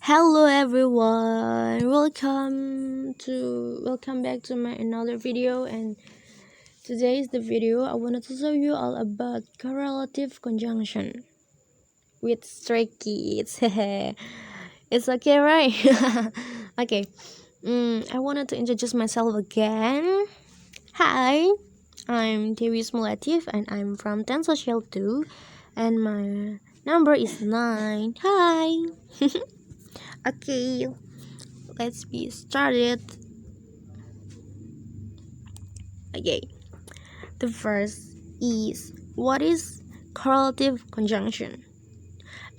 Hello everyone. Welcome back to my another video, and today's the video I wanted to show you all about correlative conjunction with stray kids. It's okay, right? Okay. I wanted to introduce myself again. Hi, I'm Dewi Smulatif and I'm from 10 Social 2 and my number is 9. Hi. Okay, let's be started. Okay, the first is, what is correlative conjunction?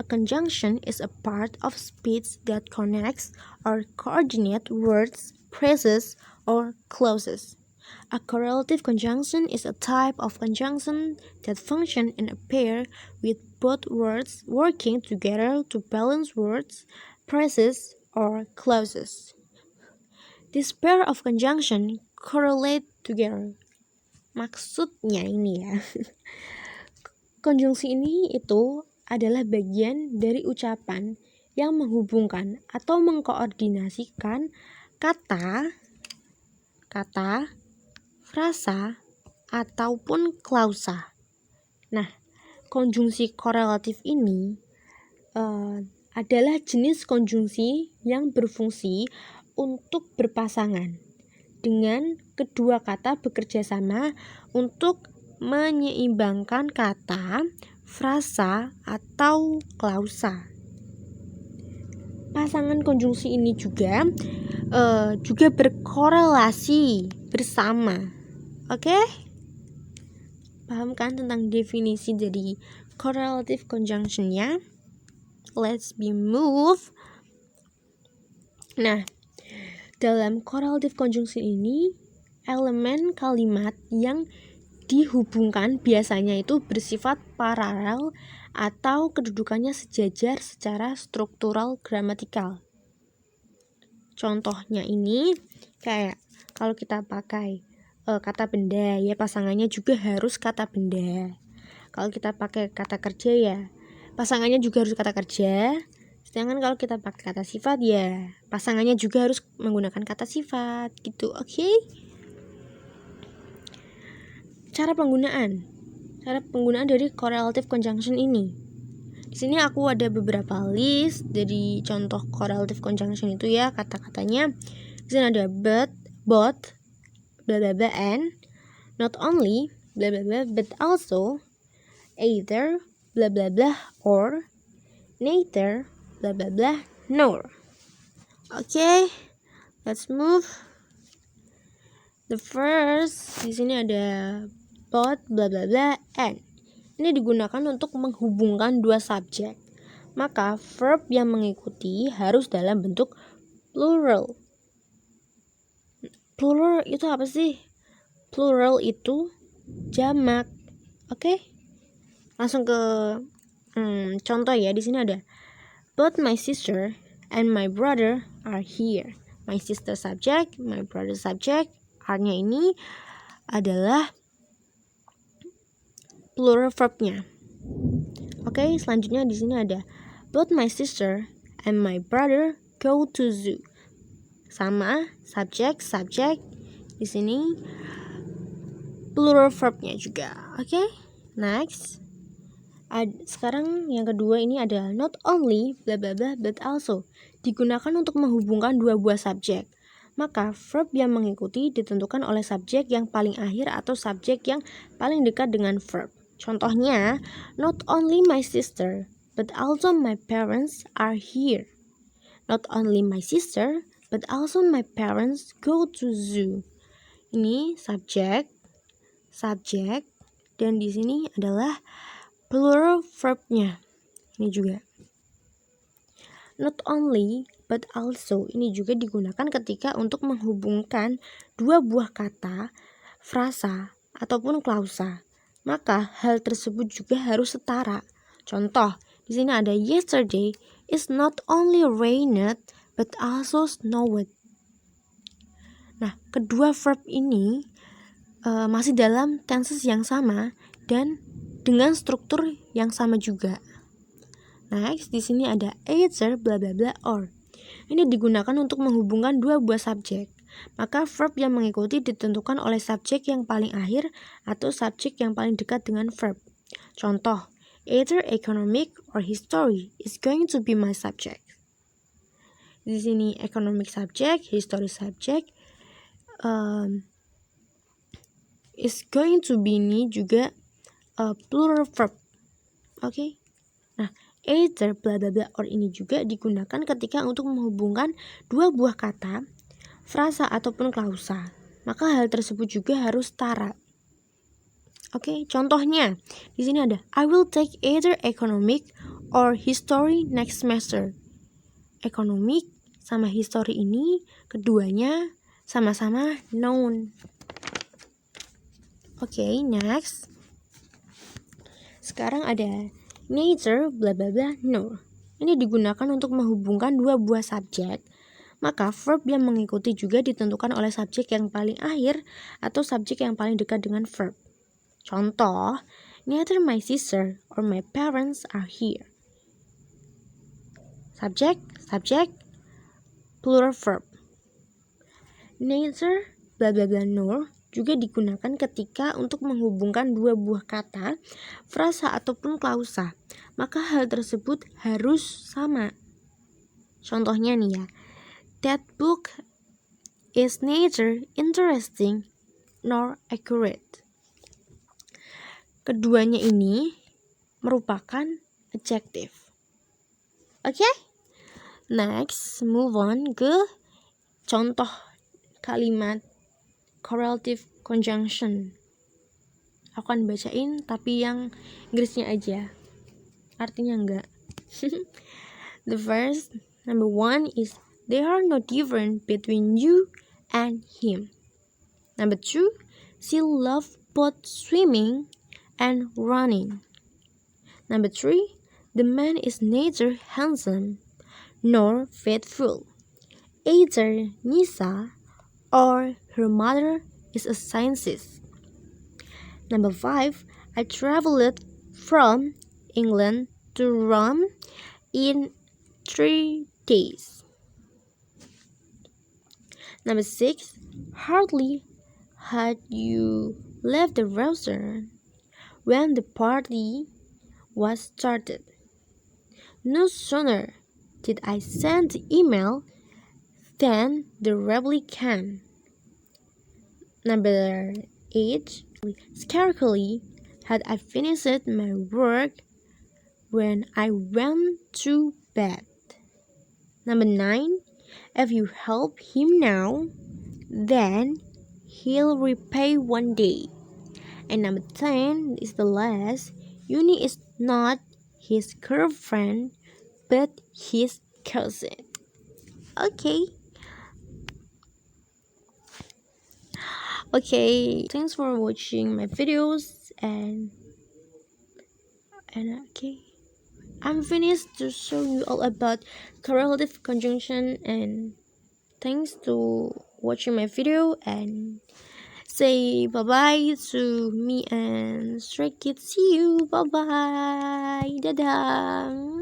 A conjunction is a part of speech that connects or coordinates words, phrases, or clauses. A correlative conjunction is a type of conjunction that functions in a pair with both words working together to balance words, phrases, or clauses. This pair of conjunction correlate together. Maksudnya ini ya, konjungsi ini itu adalah bagian dari ucapan yang menghubungkan atau mengkoordinasikan kata, frasa, ataupun klausa. Nah, konjungsi korelatif ini adalah jenis konjungsi yang berfungsi untuk berpasangan dengan kedua kata bekerja sama untuk menyeimbangkan kata, frasa, atau klausa. Pasangan konjungsi ini juga berkorelasi bersama. Oke? Paham kan tentang definisi dari correlative conjunction-nya? Let's be move. Nah, dalam correlative conjunction ini, elemen kalimat yang dihubungkan biasanya itu bersifat paralel atau kedudukannya sejajar secara struktural gramatikal. Contohnya ini kayak kalau kita pakai kata benda, ya pasangannya juga harus kata benda. Kalau kita pakai kata kerja, ya pasangannya juga harus kata kerja. Sedangkan kalau kita pakai kata sifat, ya pasangannya juga harus menggunakan kata sifat gitu. Oke? Cara penggunaan dari correlative conjunction ini. Di sini aku ada beberapa list dari contoh correlative conjunction itu ya, kata-katanya. Di sini ada but, both, blah blah blah, and, not only, blah blah blah, but also, either, blah blah blah, or, neither, blah blah blah, nor. Okay, let's move. The first, di sini ada both, blah blah blah, and. Ini digunakan untuk menghubungkan dua subjek. Maka verb yang mengikuti harus dalam bentuk plural. Plural itu apa sih? Plural itu jamak. Oke? Langsung ke contoh ya. Di sini ada both my sister and my brother are here. My sister subject, my brother subject. R-nya ini adalah plural verbnya. Oke, selanjutnya di sini ada both my sister and my brother go to zoo. Sama, subject. Di sini plural verbnya juga. Oke, next. Sekarang yang kedua ini ada not only blah blah blah but also, digunakan untuk menghubungkan dua buah subjek. Maka verb yang mengikuti ditentukan oleh subjek yang paling akhir atau subjek yang paling dekat dengan verb. Contohnya, not only my sister, but also my parents are here. Not only my sister, but also my parents go to zoo. Ini subjek, dan di sini adalah plural verbnya. Ini juga. Not only, but also, ini juga digunakan ketika untuk menghubungkan dua buah kata, frasa, ataupun klausa. Maka hal tersebut juga harus setara. Contoh, di sini ada yesterday is not only rained but also snowed. Nah, kedua verb ini masih dalam tenses yang sama dan dengan struktur yang sama juga. Next, di sini ada either bla bla bla or. Ini digunakan untuk menghubungkan dua buah subjek. Maka verb yang mengikuti ditentukan oleh subjek yang paling akhir atau subjek yang paling dekat dengan verb. Contoh, either economic or history is going to be my subject. Di sini economic subject, history subject, is going to be ini juga plural verb. Oke. Nah, either bla bla bla or ini juga digunakan ketika untuk menghubungkan dua buah kata, frasa ataupun klausa. Maka hal tersebut juga harus setara. Oke, contohnya di sini ada I will take either economic or history next semester. Economic sama history ini keduanya sama-sama noun. Oke, next. Sekarang ada neither bla bla bla nor. Ini digunakan untuk menghubungkan dua buah subjek. Maka verb yang mengikuti juga ditentukan oleh subjek yang paling akhir atau subjek yang paling dekat dengan verb. Contoh, neither my sister or my parents are here. Subjek, plural verb. Neither bla bla bla nor juga digunakan ketika untuk menghubungkan dua buah kata, frasa ataupun klausa. Maka hal tersebut harus sama. Contohnya nih ya, that book is neither interesting nor accurate. Keduanya ini merupakan adjective. Oke? Next, move on ke contoh kalimat correlative conjunction. Aku akan bacain tapi yang Inggrisnya aja. Artinya enggak. The first, number 1 is there are no difference between you and him. Number 2, she loves both swimming and running. Number 3, the man is neither handsome nor faithful. Either Nisa or her mother is a scientist. Number 5, I traveled from England to Rome in 3 days. Number 6, hardly had you left the restaurant when the party was started. No sooner did I send the email than the rebel came. Number 8, scarcely had I finished my work when I went to bed. Number 9, if you help him now, then he'll repay one day. And number 10 is the last, Uni is not his girlfriend, but his cousin. Okay, thanks for watching my videos and okay, I'm finished to show you all about correlative conjunction, and thanks to watching my video, and say bye bye to me and Stray Kids. See you, bye bye, dadah.